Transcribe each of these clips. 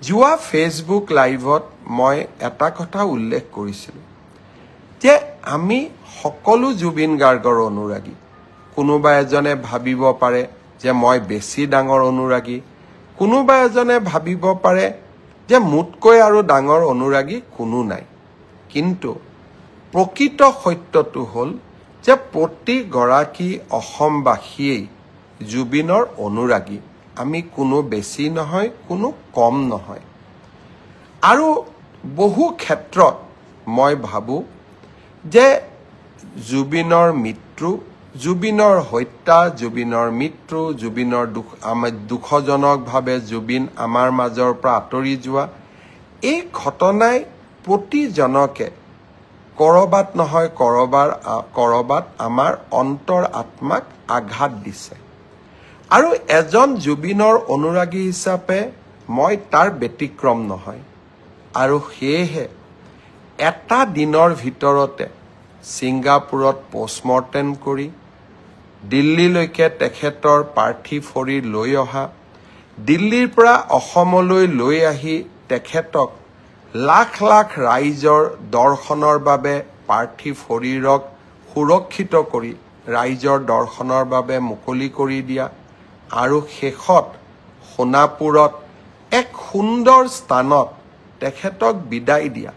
যোৱা ফেচবুক লাইভত মই এটা কথা উল্লেখ কৰিছিলোঁ যে আমি সকলো জুবিন গাৰ্গৰ অনুৰাগী। কোনোবা এজনে ভাবিব পাৰে যে মই বেছি ডাঙৰ অনুৰাগী, কোনোবা এজনে ভাবিব পাৰে যে মোতকৈ আৰু ডাঙৰ অনুৰাগী কোনো নাই। কিন্তু প্ৰকৃত সত্যটো হ'ল যে প্ৰতিগৰাকী অসমবাসীয়েই জুবিনৰ অনুৰাগী। আমি কোনো বেছি নহয়, কোনো কম নহয়। আৰু বহু ক্ষেত্ৰত মই ভাবোঁ যে জুবিনৰ মৃত্যু, জুবিনৰ হত্যা, জুবিনৰ মৃত্যু, জুবিনৰ দুখজনকভাৱে জুবিন আমাৰ মাজৰ পৰা আঁতৰি যোৱা, এই ঘটনাই প্ৰতিজনকে কৰবাত নহয় কৰবাত আমাৰ অন্তৰ আত্মাক আঘাত দিছে। আৰু এজন জুবিনৰ অনুৰাগী হিচাপে মই তাৰ ব্যতিক্ৰম নহয়। আৰু সেয়েহে এটা দিনৰ ভিতৰতে ছিংগাপুৰত পষ্টমৰ্টেম কৰি দিল্লীলৈকে তেখেতৰ পাৰ্থিৱ শৰীৰ লৈ অহা, দিল্লীৰ পৰা অসমলৈ লৈ আহি তেখেতক লাখ লাখ ৰাইজৰ দৰ্শনৰ বাবে পাৰ্থিৱ শৰীৰক সুৰক্ষিত কৰি ৰাইজৰ দৰ্শনৰ বাবে মুকলি কৰি দিয়া, আৰু শেষত সোণাপুৰত এক সুন্দৰ স্থানত তেখেতক বিদায় দিয়া,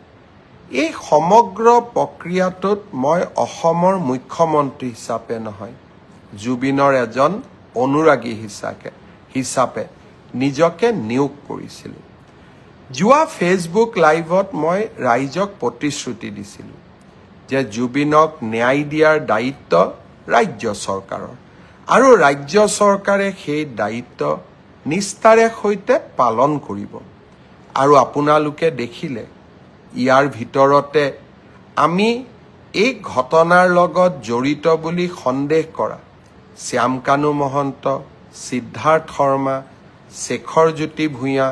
এই সমগ্ৰ প্ৰক্ৰিয়াটোত মই অসমৰ মুখ্যমন্ত্ৰী হিচাপে নহয়, জুবিনৰ এজন অনুৰাগী হিচাপে নিজকে নিয়োগ কৰিছিলোঁ। যোৱা ফেচবুক লাইভত মই ৰাইজক প্ৰতিশ্ৰুতি দিছিলোঁ যে জুবিনক ন্যায় দিয়াৰ দায়িত্ব ৰাজ্য চৰকাৰৰ, আৰু ৰাজ্য চৰকাৰে সেই দায়িত্ব নিষ্ঠাৰে সৈতে পালন কৰিব। আৰু আপোনালোকে দেখিলে ইয়াৰ ভিতৰতে আমি এই ঘটনাৰ লগত জড়িত বুলি সন্দেহ কৰা শ্যামকানু মহন্ত, সিদ্ধাৰ্থ শৰ্মা, শেখৰজ্যোতি ভূঞা,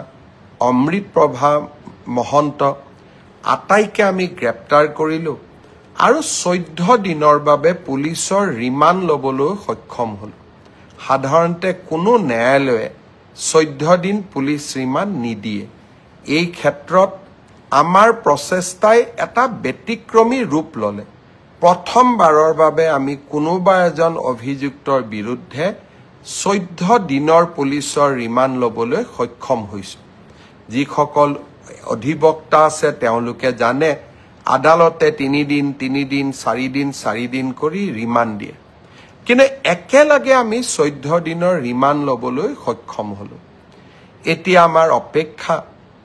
অমৃতপ্ৰভা মহন্ত আটাইকে আমি গ্ৰেপ্তাৰ কৰিলোঁ আৰু 14 দিনৰ বাবে পুলিচৰ ৰিমাণ্ড ল'বলৈ সক্ষম হ'ল। সাধাৰণতে কোনো ন্যায়ালয়ে 14 দিন পুলিচ ৰিমাণ্ড নিদিয়ে। এই ক্ষেত্ৰত আমাৰ প্ৰচেষ্টাই এটা ব্যতিক্ৰমী ৰূপ ল'লে। প্ৰথমবাৰৰ বাবে আমি কোনোবা এজন অভিযুক্তৰ বিৰুদ্ধে 14 দিনৰ পুলিচৰ ৰিমাণ্ড ল'বলৈ সক্ষম হৈছোঁ। যিসকল অধিবক্তা আছে তেওঁলোকে জানে আদালতে 3 দিন 4 দিন কৰি ৰিমাণ্ড দিয়ে, কিন্তু একেলগে আমি 14 দিনৰ ৰিমাণ্ড ল'বলৈ সক্ষম হ'লোঁ। এতিয়া আমাৰ অপেক্ষা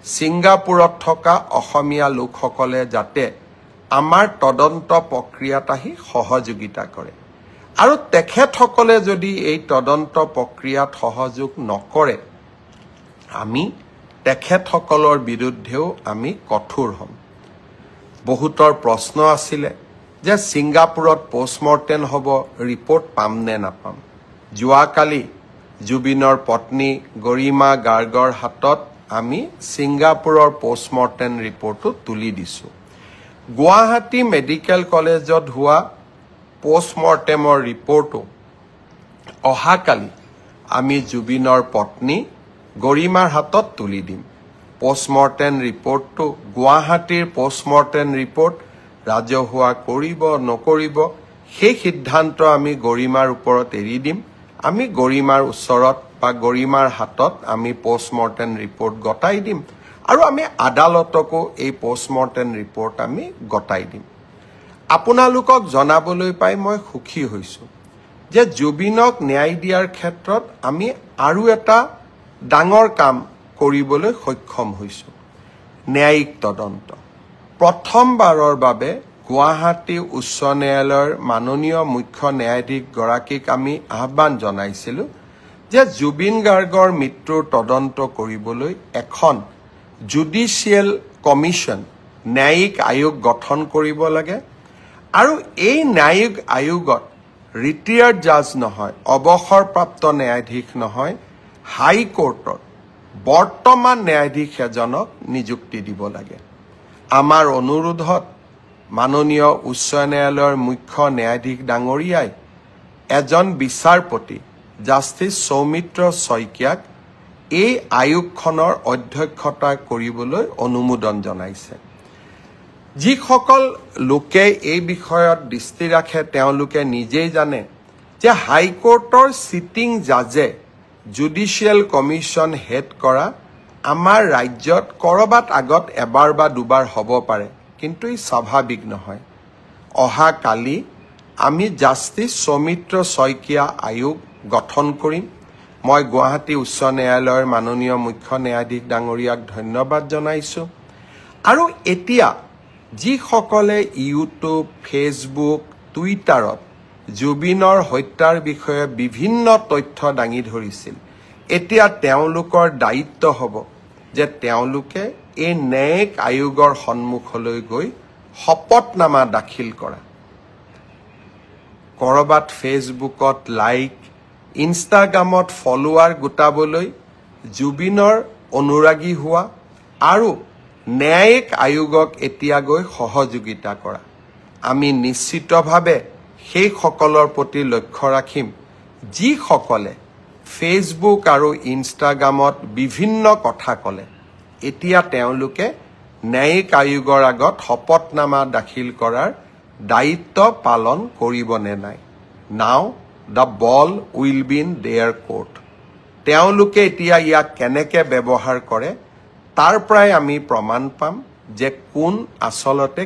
ছিংগাপুৰত থকা অসমীয়া লোকসকলে যাতে আমাৰ তদন্ত প্ৰক্ৰিয়াত আহি সহযোগিতা কৰে, আৰু তেখেতসকলে যদি এই তদন্ত প্ৰক্ৰিয়াত সহযোগ নকৰে আমি তেখেতসকলৰ বিৰুদ্ধেও আমি কঠোৰ হ'ম। বহুতৰ প্ৰশ্ন আছিলে যে ছিংগাপুৰত পষ্টমৰ্টেম হ'ব, ৰিপৰ্ট পাম নে নাপাম। যোৱাকালি জুবিনৰ পত্নী গৰিমা গাৰ্গৰ হাতত আমি ছিংগাপুৰৰ পষ্টমৰ্টেম ৰিপৰ্টটো তুলি দিছোঁ। গুৱাহাটী মেডিকেল কলেজত হোৱা পষ্টমৰ্টেমৰ ৰিপৰ্টটো অহাকালি আমি জুবিনৰ পত্নী গৰিমাৰ হাতত তুলি দিম। পষ্টমৰ্টেম ৰিপৰ্টটো গুৱাহাটীৰ পষ্টমৰ্টেম ৰিপৰ্ট ৰাজহুৱা কৰিব নকৰিব সেই সিদ্ধান্ত আমি গৰিমাৰ ওপৰত এৰি দিম। আমি গৰিমাৰ ওচৰত বা গৰিমাৰ হাতত আমি পষ্টমৰ্টেম ৰিপৰ্ট গতাই দিম, আৰু আমি আদালতকো এই পষ্টমৰ্টেম ৰিপৰ্ট আমি গতাই দিম। আপোনালোকক জনাবলৈ পাই মই সুখী হৈছোঁ যে জুবিনক ন্যায় দিয়াৰ ক্ষেত্ৰত আমি আৰু এটা ডাঙৰ কাম কৰিবলৈ সক্ষম হৈছোঁ। ন্যায়িক তদন্ত প্ৰথমবাৰৰ বাবে গুৱাহাটী উচ্চ ন্যায়ালয়ৰ মাননীয় মুখ্য ন্যায়াধীশগৰাকীক আমি আহ্বান জনাইছিলোঁ যে জুবিন গাৰ্গৰ মৃত্যুৰ তদন্ত কৰিবলৈ এখন জুডিচিয়েল কমিশ্যন, ন্যায়িক আয়োগ গঠন কৰিব লাগে, আৰু এই ন্যায়িক আয়োগত ৰিটায়াৰ্ড জাজ নহয়, অৱসৰপ্ৰাপ্ত ন্যায়াধীশ নহয়, হাইকোৰ্টৰ বৰ্তমান ন্যায়াধীশ এজনক নিযুক্তি দিব লাগে। আমাৰ অনুৰোধত মাননীয় উচ্চ ন্যায়ালয়ৰ মুখ্য ন্যায়াধীশ ডাঙৰীয়াই এজন বিচাৰপতি জাষ্টিস সৌমিত্ৰ শইকীয়াক এই আয়োগখনৰ অধ্যক্ষতা কৰিবলৈ অনুমোদন জনাইছে। যিসকল লোকে এই বিষয়ত দৃষ্টি ৰাখে তেওঁলোকে নিজেই জানে যে হাইকোৰ্টৰ চিটিং জাজে জুডিচিয়েল কমিশ্যন হেড কৰা আমাৰ ৰাজ্যত কৰবাত আগত এবাৰ বা দুবাৰ হ'ব পাৰে, কিন্তু ই স্বাভাৱিক নহয়। অহা কালি আমি জাষ্টিছ সৌমিত্ৰ শইকীয়া আয়োগ গঠন কৰিম। মই গুৱাহাটী উচ্চ ন্যায়ালয়ৰ মাননীয় মুখ্য ন্যায়াধীশ ডাঙৰীয়াক ধন্যবাদ জনাইছোঁ। আৰু এতিয়া যিসকলে ইউটিউব, ফেচবুক, টুইটাৰত জুবিনৰ হত্যাৰ বিষয়ে বিভিন্ন তথ্য দাঙি ধৰিছিল, এতিয়া তেওঁলোকৰ দায়িত্ব হ'ব যে তেওঁলোকে এই ন্যায়িক আয়োগৰ সন্মুখলৈ গৈ শপতনামা দাখিল কৰা। কৰবাত ফেচবুকত লাইক, ইনষ্টাগ্ৰামত ফলোৱাৰ গোটাবলৈ জুবিনৰ অনুৰাগী হোৱা আৰু ন্যায়িক আয়োগক এতিয়া গৈ সহযোগিতা কৰা। আমি নিশ্চিতভাৱে সেইসকলৰ প্ৰতি লক্ষ্য ৰাখিম যিসকলে ফেচবুক আৰু ইনষ্টাগ্ৰামত বিভিন্ন কথা ক'লে। এতিয়া তেওঁলোকে ন্যায়িক আয়োগৰ আগত শপতনামা দাখিল কৰাৰ দায়িত্ব পালন কৰিব নে নাই। নাও the ball will be in there court. তেওঁলোকে এতিয়া ইয়াক কেনেকৈ ব্যৱহাৰ কৰে তাৰ পৰাই আমি প্ৰমাণ পাম যে কোন আচলতে